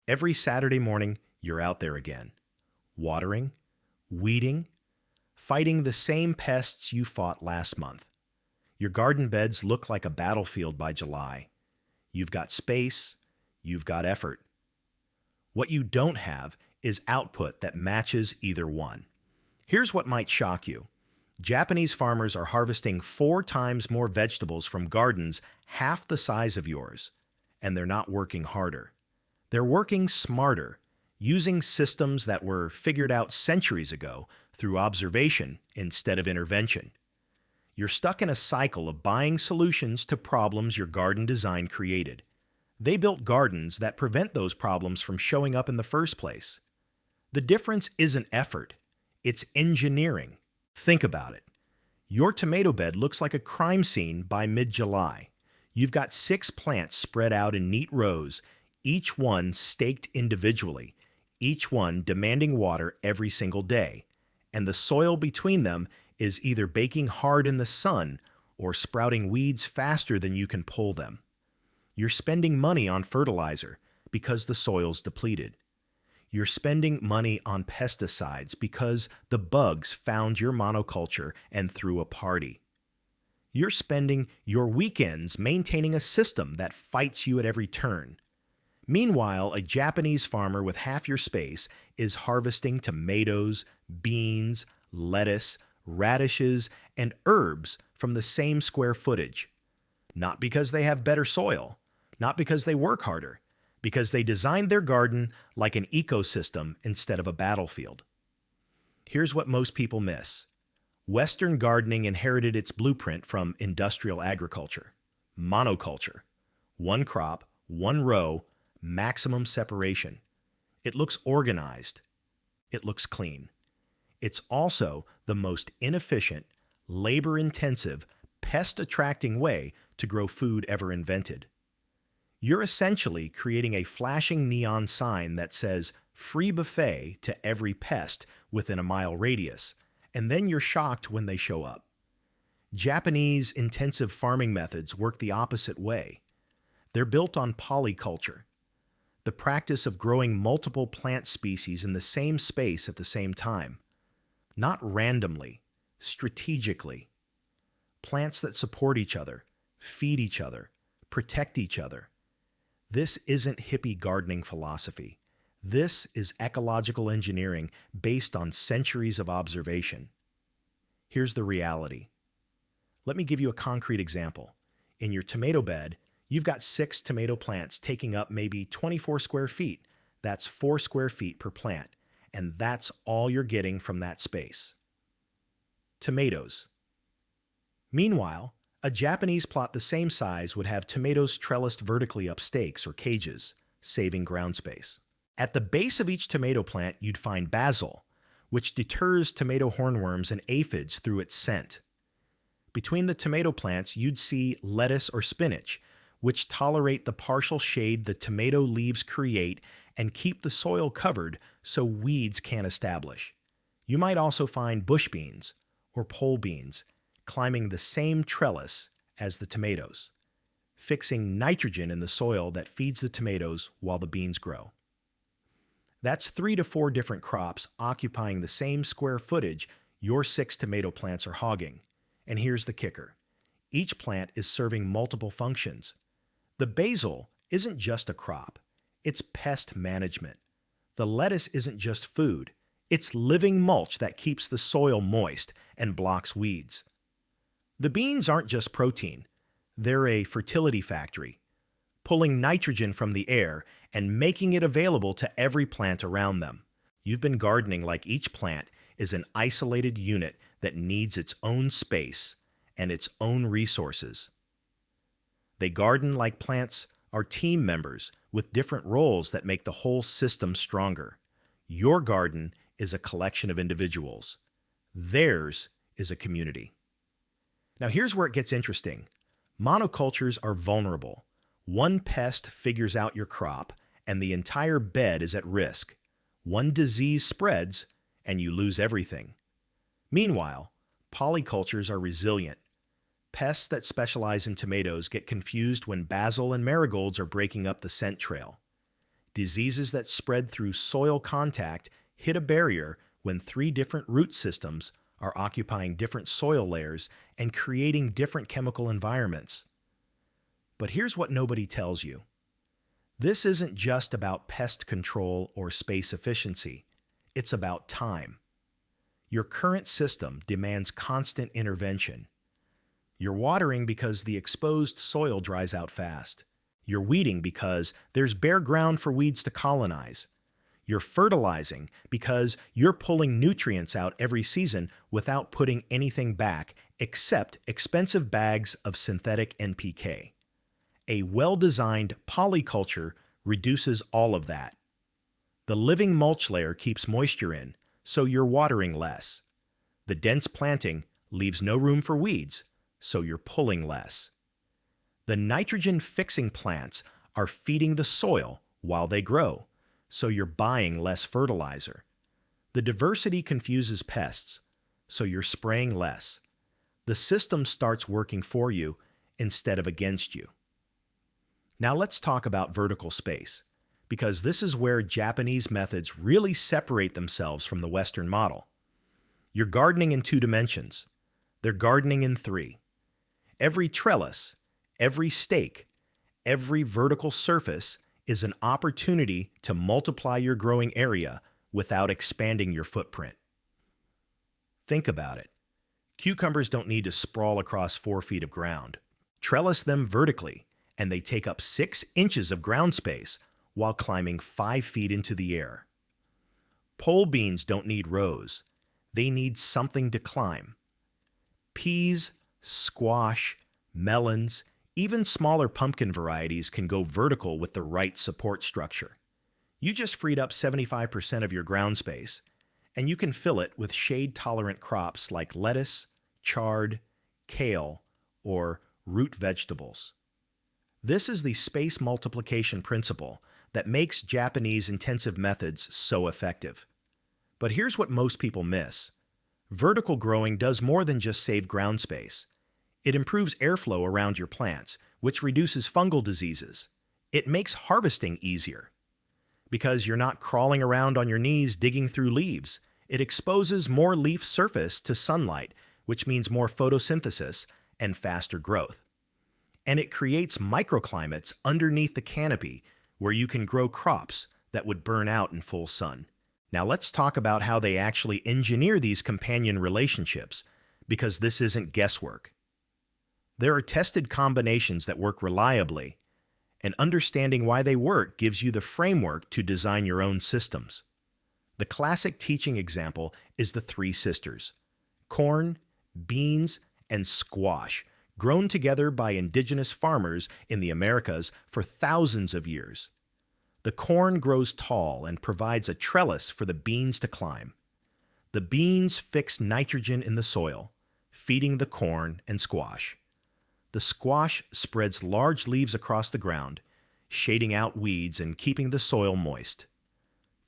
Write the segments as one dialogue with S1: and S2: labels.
S1: Every Saturday morning, you're out there again, watering, weeding, fighting the same pests you fought last month. Your garden beds look like a battlefield by July. You've got space, you've got effort. What you don't have is output that matches either one. Here's what might shock you. Japanese farmers are harvesting 4 times more vegetables from gardens half the size of yours, and they're not working harder. They're working smarter, using systems that were figured out centuries ago through observation instead of intervention. You're stuck in a cycle of buying solutions to problems your garden design created. They built gardens that prevent those problems from showing up in the first place. The difference isn't effort, it's engineering. Think about it. Your tomato bed looks like a crime scene by mid-July. You've got 6 plants spread out in neat rows, each one staked individually, each one demanding water every single day, and the soil between them is either baking hard in the sun or sprouting weeds faster than you can pull them. You're spending money on fertilizer because the soil's depleted. You're spending money on pesticides because the bugs found your monoculture and threw a party. You're spending your weekends maintaining a system that fights you at every turn. Meanwhile, a Japanese farmer with half your space is harvesting tomatoes, beans, lettuce, radishes, and herbs from the same square footage. Not because they have better soil, not because they work harder, because they designed their garden like an ecosystem instead of a battlefield. Here's what most people miss. Western gardening inherited its blueprint from industrial agriculture. Monoculture. One crop, one row, maximum separation. It looks organized. It looks clean. It's also the most inefficient, labor-intensive, pest-attracting way to grow food ever invented. You're essentially creating a flashing neon sign that says free buffet to every pest within a mile radius, and then you're shocked when they show up. Japanese intensive farming methods work the opposite way. They're built on polyculture, the practice of growing multiple plant species in the same space at the same time. Not randomly, strategically. Plants that support each other, feed each other, protect each other. This isn't hippie gardening philosophy. This is ecological engineering based on centuries of observation. Here's the reality. Let me give you a concrete example. In your tomato bed, you've got 6 tomato plants taking up maybe 24 square feet. That's 4 square feet per plant, and that's all you're getting from that space. Tomatoes. Meanwhile, a Japanese plot the same size would have tomatoes trellised vertically up stakes or cages, saving ground space. At the base of each tomato plant, you'd find basil, which deters tomato hornworms and aphids through its scent. Between the tomato plants, you'd see lettuce or spinach, which tolerate the partial shade the tomato leaves create and keep the soil covered so weeds can't establish. You might also find bush beans or pole beans climbing the same trellis as the tomatoes, fixing nitrogen in the soil that feeds the tomatoes while the beans grow. That's 3 to 4 different crops occupying the same square footage your 6 tomato plants are hogging. And here's the kicker. Each plant is serving multiple functions. The basil isn't just a crop, it's pest management. The lettuce isn't just food, it's living mulch that keeps the soil moist and blocks weeds. The beans aren't just protein, they're a fertility factory, pulling nitrogen from the air and making it available to every plant around them. You've been gardening like each plant is an isolated unit that needs its own space and its own resources. They garden like plants are team members with different roles that make the whole system stronger. Your garden is a collection of individuals. Theirs is a community. Now here's where it gets interesting. Monocultures are vulnerable. One pest figures out your crop, and the entire bed is at risk. One disease spreads, and you lose everything. Meanwhile, polycultures are resilient. Pests that specialize in tomatoes get confused when basil and marigolds are breaking up the scent trail. Diseases that spread through soil contact hit a barrier when three different root systems are occupying different soil layers and creating different chemical environments. But here's what nobody tells you. This isn't just about pest control or space efficiency. It's about time. Your current system demands constant intervention. You're watering because the exposed soil dries out fast. You're weeding because there's bare ground for weeds to colonize. You're fertilizing because you're pulling nutrients out every season without putting anything back except expensive bags of synthetic NPK. A well-designed polyculture reduces all of that. The living mulch layer keeps moisture in, so you're watering less. The dense planting leaves no room for weeds, so you're pulling less. The nitrogen-fixing plants are feeding the soil while they grow, so you're buying less fertilizer. The diversity confuses pests, so you're spraying less. The system starts working for you instead of against you. Now let's talk about vertical space, because this is where Japanese methods really separate themselves from the Western model. You're gardening in 2 dimensions. They're gardening in 3. Every trellis, every stake, every vertical surface is an opportunity to multiply your growing area without expanding your footprint. Think about it. Cucumbers don't need to sprawl across 4 feet of ground. Trellis them vertically, and they take up 6 inches of ground space while climbing 5 feet into the air. Pole beans don't need rows. They need something to climb. Peas, squash, melons, even smaller pumpkin varieties can go vertical with the right support structure. You just freed up 75% of your ground space, and you can fill it with shade-tolerant crops like lettuce, chard, kale, or root vegetables. This is the space multiplication principle that makes Japanese intensive methods so effective. But here's what most people miss. Vertical growing does more than just save ground space. It improves airflow around your plants, which reduces fungal diseases. It makes harvesting easier. Because you're not crawling around on your knees digging through leaves, it exposes more leaf surface to sunlight, which means more photosynthesis and faster growth. And it creates microclimates underneath the canopy where you can grow crops that would burn out in full sun. Now let's talk about how they actually engineer these companion relationships, because this isn't guesswork. There are tested combinations that work reliably, and understanding why they work gives you the framework to design your own systems. The classic teaching example is the 3 sisters: corn, beans, and squash, grown together by indigenous farmers in the Americas for thousands of years. The corn grows tall and provides a trellis for the beans to climb. The beans fix nitrogen in the soil, feeding the corn and squash. The squash spreads large leaves across the ground, shading out weeds and keeping the soil moist.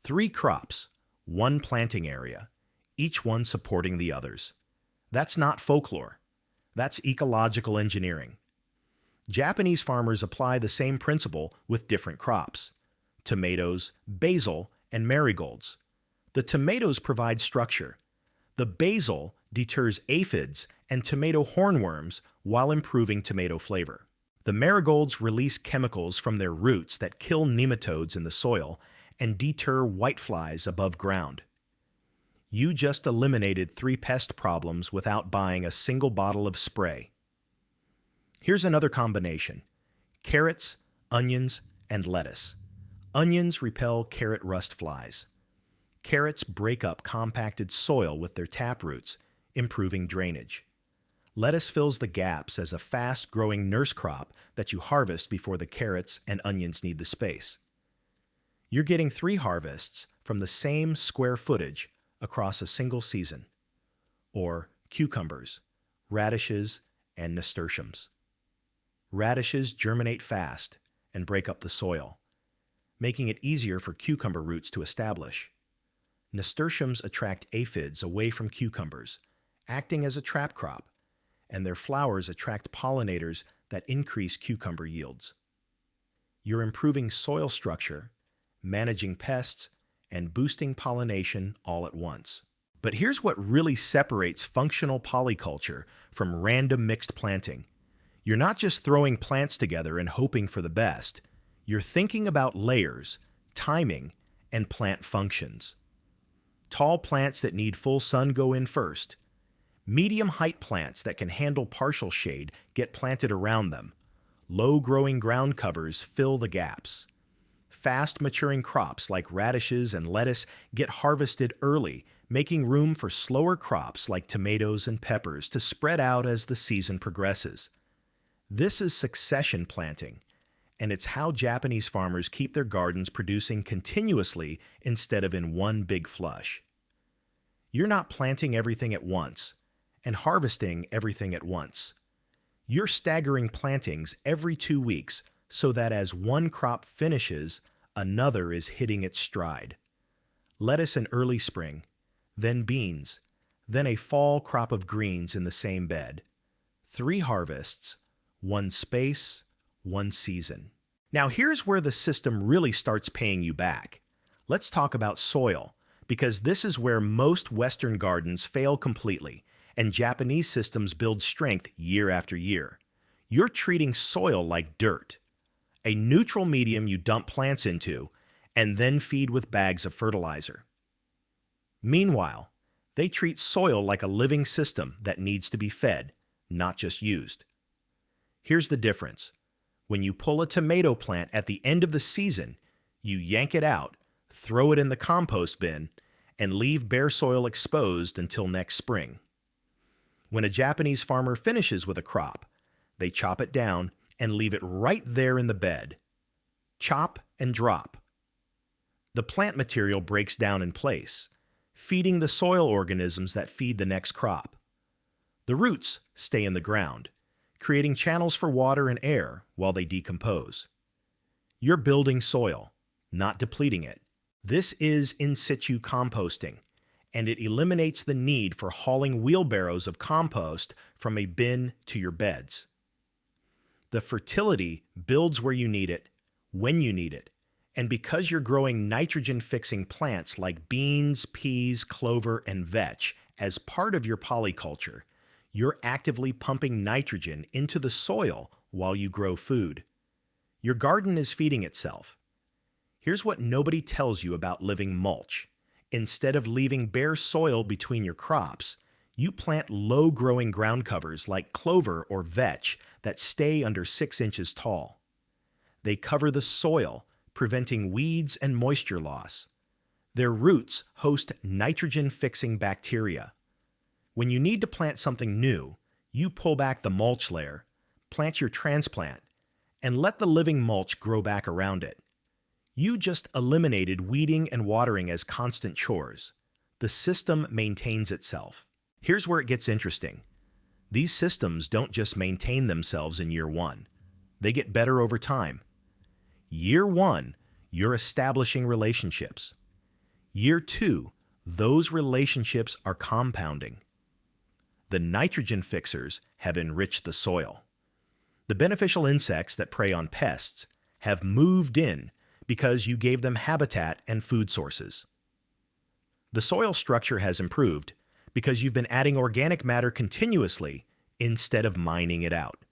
S1: 3 crops, 1 planting area, each one supporting the others. That's not folklore. That's ecological engineering. Japanese farmers apply the same principle with different crops: tomatoes, basil, and marigolds. The tomatoes provide structure. The basil deters aphids and tomato hornworms while improving tomato flavor. The marigolds release chemicals from their roots that kill nematodes in the soil and deter whiteflies above ground. You just eliminated 3 pest problems without buying a single bottle of spray. Here's another combination: carrots, onions, and lettuce. Onions repel carrot rust flies. Carrots break up compacted soil with their taproots, improving drainage. Lettuce fills the gaps as a fast-growing nurse crop that you harvest before the carrots and onions need the space. You're getting 3 harvests from the same square footage across a single season. Or cucumbers, radishes, and nasturtiums. Radishes germinate fast and break up the soil, making it easier for cucumber roots to establish. Nasturtiums attract aphids away from cucumbers, acting as a trap crop, and their flowers attract pollinators that increase cucumber yields. You're improving soil structure managing pests, and boosting pollination all at once. But here's what really separates functional polyculture from random mixed planting. You're not just throwing plants together and hoping for the best. You're thinking about layers, timing, and plant functions. Tall plants that need full sun go in first. Medium height plants that can handle partial shade get planted around them. Low growing ground covers fill the gaps. Fast maturing crops like radishes and lettuce get harvested early, making room for slower crops like tomatoes and peppers to spread out as the season progresses. This is succession planting, and it's how Japanese farmers keep their gardens producing continuously instead of in one big flush. You're not planting everything at once and harvesting everything at once. You're staggering plantings every 2 weeks so that as one crop finishes, another is hitting its stride. Lettuce in early spring, then beans, then a fall crop of greens in the same bed. 3 harvests, 1 space, 1 season. Now here's where the system really starts paying you back. Let's talk about soil, because this is where most Western gardens fail completely, and Japanese systems build strength year after year. You're treating soil like dirt, a neutral medium you dump plants into, and then feed with bags of fertilizer. Meanwhile, they treat soil like a living system that needs to be fed, not just used. Here's the difference. When you pull a tomato plant at the end of the season, you yank it out, throw it in the compost bin, and leave bare soil exposed until next spring. When a Japanese farmer finishes with a crop, they chop it down and leave it right there in the bed. Chop and drop. The plant material breaks down in place, feeding the soil organisms that feed the next crop. The roots stay in the ground, creating channels for water and air while they decompose. You're building soil, not depleting it. This is in situ composting, and it eliminates the need for hauling wheelbarrows of compost from a bin to your beds. The fertility builds where you need it, when you need it, and because you're growing nitrogen-fixing plants like beans, peas, clover, and vetch as part of your polyculture, you're actively pumping nitrogen into the soil while you grow food. Your garden is feeding itself. Here's what nobody tells you about living mulch. Instead of leaving bare soil between your crops, you plant low-growing ground covers like clover or vetch that stay under 6 inches tall. They cover the soil, preventing weeds and moisture loss. Their roots host nitrogen-fixing bacteria. When you need to plant something new, you pull back the mulch layer, plant your transplant, and let the living mulch grow back around it. You just eliminated weeding and watering as constant chores. The system maintains itself. Here's where it gets interesting. These systems don't just maintain themselves in year 1. They get better over time. Year 1, you're establishing relationships. Year 2, those relationships are compounding. The nitrogen fixers have enriched the soil. The beneficial insects that prey on pests have moved in because you gave them habitat and food sources. The soil structure has improved because you've been adding organic matter continuously instead of mining it out.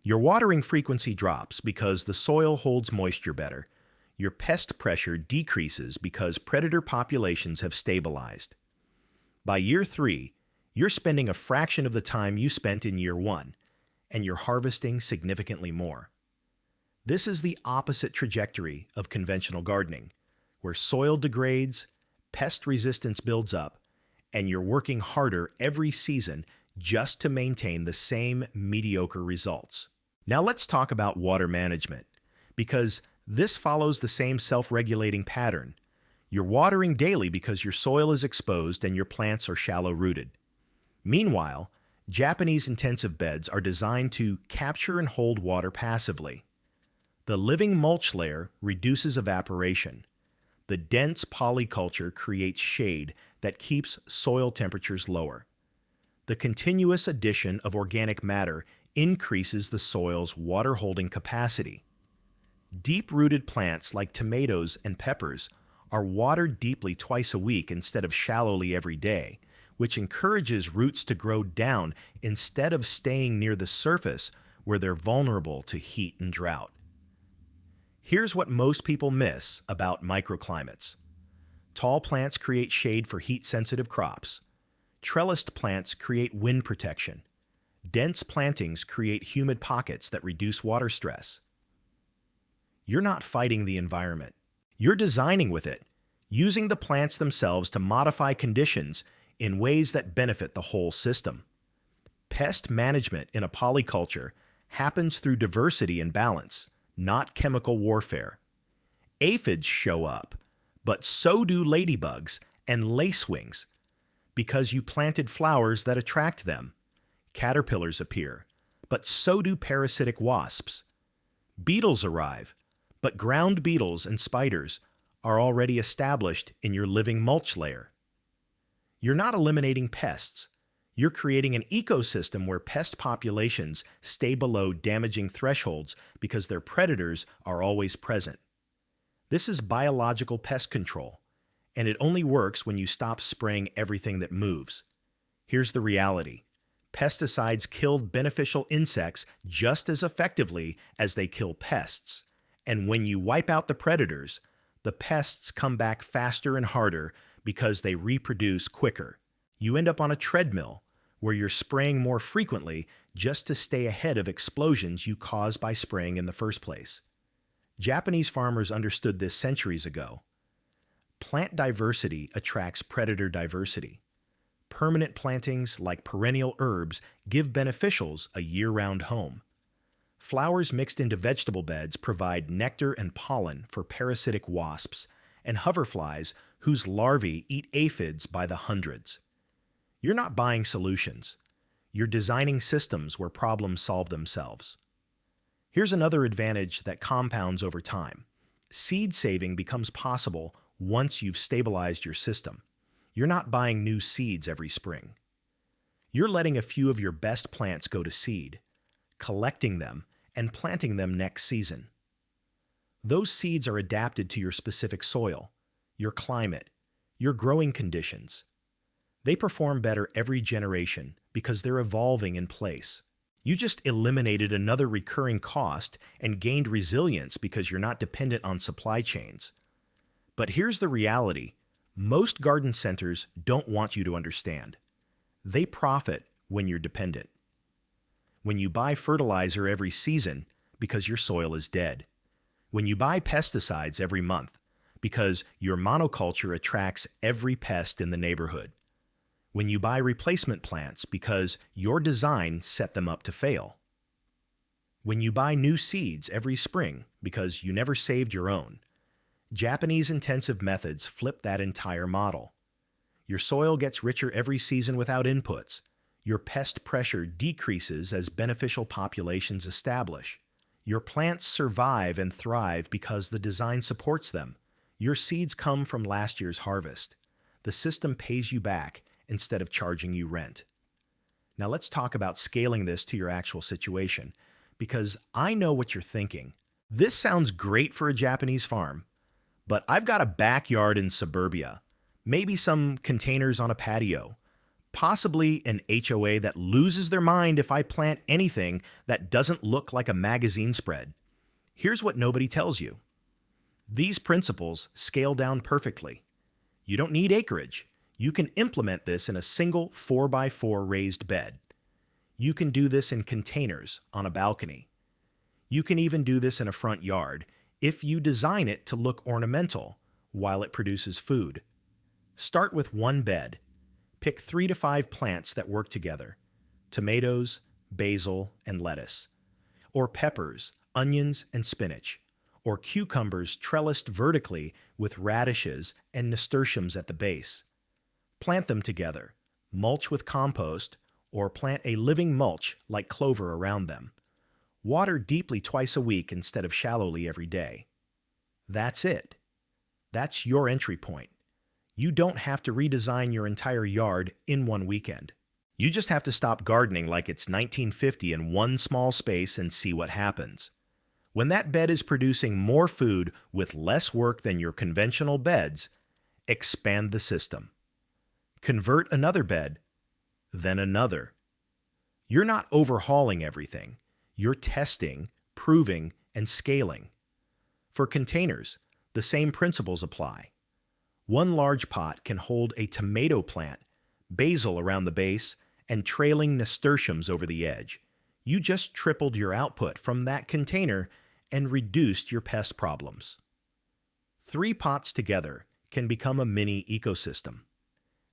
S1: Your watering frequency drops because the soil holds moisture better. Your pest pressure decreases because predator populations have stabilized. By year 3, you're spending a fraction of the time you spent in year 1, and you're harvesting significantly more. This is the opposite trajectory of conventional gardening, where soil degrades, pest resistance builds up, and you're working harder every season just to maintain the same mediocre results. Now let's talk about water management, because this follows the same self-regulating pattern. You're watering daily because your soil is exposed and your plants are shallow-rooted. Meanwhile, Japanese intensive beds are designed to capture and hold water passively. The living mulch layer reduces evaporation. The dense polyculture creates shade that keeps soil temperatures lower. The continuous addition of organic matter increases the soil's water-holding capacity. Deep-rooted plants like tomatoes and peppers are watered deeply twice a week instead of shallowly every day, which encourages roots to grow down instead of staying near the surface where they're vulnerable to heat and drought. Here's what most people miss about microclimates. Tall plants create shade for heat-sensitive crops. Trellised plants create wind protection. Dense plantings create humid pockets that reduce water stress. You're not fighting the environment. You're designing with it, using the plants themselves to modify conditions in ways that benefit the whole system. Pest management in a polyculture happens through diversity and balance, not chemical warfare. Aphids show up, but so do ladybugs and lacewings because you planted flowers that attract them. Caterpillars appear, but so do parasitic wasps. Beetles arrive, but ground beetles and spiders are already established in your living mulch layer. You're not eliminating pests. You're creating an ecosystem where pest populations stay below damaging thresholds because their predators are always present. This is biological pest control, and it only works when you stop spraying everything that moves. Here's the reality. Pesticides kill beneficial insects just as effectively as they kill pests. And when you wipe out the predators, the pests come back faster and harder because they reproduce quicker. You end up on a treadmill where you're spraying more frequently just to stay ahead of explosions you caused by spraying in the first place. Japanese farmers understood this centuries ago. Plant diversity attracts predator diversity. Permanent plantings like perennial herbs give beneficials a year-round home. Flowers mixed into vegetable beds provide nectar and pollen for parasitic wasps and hoverflies whose larvae eat aphids by the hundreds. You're not buying solutions. You're designing systems where problems solve themselves. Here's another advantage that compounds over time. Seed saving becomes possible once you've stabilized your system. You're not buying new seeds every spring. You're letting a few of your best plants go to seed, collecting them, and planting them next season. Those seeds are adapted to your specific soil, your climate, your growing conditions. They perform better every generation because they're evolving in place. You just eliminated another recurring cost and gained resilience because you're not dependent on supply chains. But here's the reality. Most garden centers don't want you to understand. They profit when you're dependent. When you buy fertilizer every season because your soil is dead. When you buy pesticides every month because your monoculture attracts every pest in the neighborhood. When you buy replacement plants because your design set them up to fail. When you buy new seeds every spring because you never saved your own. Japanese intensive methods flip that entire model. Your soil gets richer every season without inputs. Your pest pressure decreases as beneficial populations establish. Your plants survive and thrive because the design supports them. Your seeds come from last year's harvest. The system pays you back instead of charging you rent. Now let's talk about scaling this to your actual situation, because I know what you're thinking. This sounds great for a Japanese farm, but I've got a backyard in suburbia, maybe some containers on a patio, possibly an HOA that loses their mind if I plant anything that doesn't look like a magazine spread. Here's what nobody tells you. These principles scale down perfectly. You don't need acreage. You can implement this in a single 4x4 raised bed. You can do this in containers on a balcony. You can even do this in a front yard if you design it to look ornamental while it produces food. Start with one bed. Pick 3 to 5 plants that work together: tomatoes, basil, and lettuce, or peppers, onions, and spinach, or cucumbers trellised vertically with radishes and nasturtiums at the base. Plant them together, mulch with compost, or plant a living mulch like clover around them. Water deeply twice a week instead of shallowly every day. That's it. That's your entry point. You don't have to redesign your entire yard in one weekend. You just have to stop gardening like it's 1950 in one small space and see what happens. When that bed is producing more food with less work than your conventional beds, expand the system. Convert another bed, then another. You're not overhauling everything. You're testing, proving, and scaling. For containers, the same principles apply. One large pot can hold a tomato plant, basil around the base, and trailing nasturtiums over the edge. You just tripled your output from that container and reduced your pest problems. 3 pots together can become a mini ecosystem.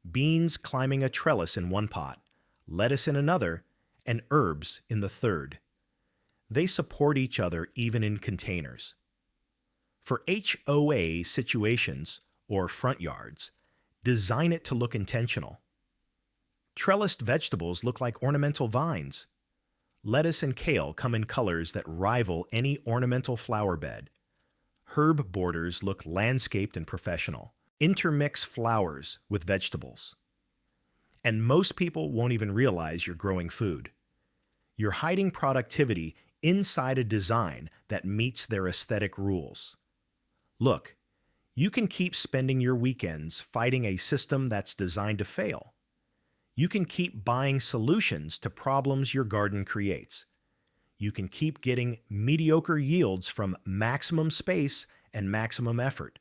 S1: Beans climbing a trellis in one pot, lettuce in another, and herbs in the third. They support each other even in containers. For HOA situations, or front yards, design it to look intentional. Trellised vegetables look like ornamental vines. Lettuce and kale come in colors that rival any ornamental flower bed. Herb borders look landscaped and professional. Intermix flowers with vegetables. And most people won't even realize you're growing food. You're hiding productivity inside a design that meets their aesthetic rules. Look, you can keep spending your weekends fighting a system that's designed to fail. You can keep buying solutions to problems your garden creates. You can keep getting mediocre yields from maximum space and maximum effort.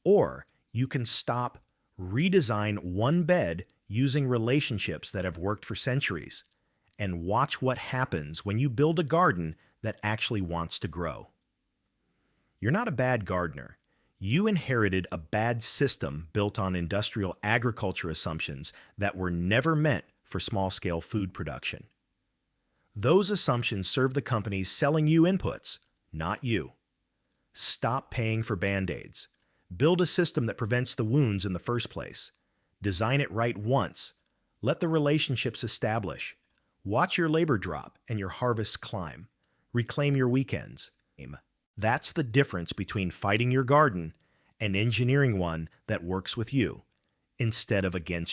S1: Or you can stop, redesign one bed using relationships that have worked for centuries, and watch what happens when you build a garden that actually wants to grow. You're not a bad gardener. You inherited a bad system built on industrial agriculture assumptions that were never meant for small-scale food production. Those assumptions serve the companies selling you inputs, not you. Stop paying for Band-Aids. Build a system that prevents the wounds in the first place. Design it right once. Let the relationships establish. Watch your labor drop and your harvests climb. Reclaim your weekends. That's the difference between fighting your garden and engineering one that works with you instead of against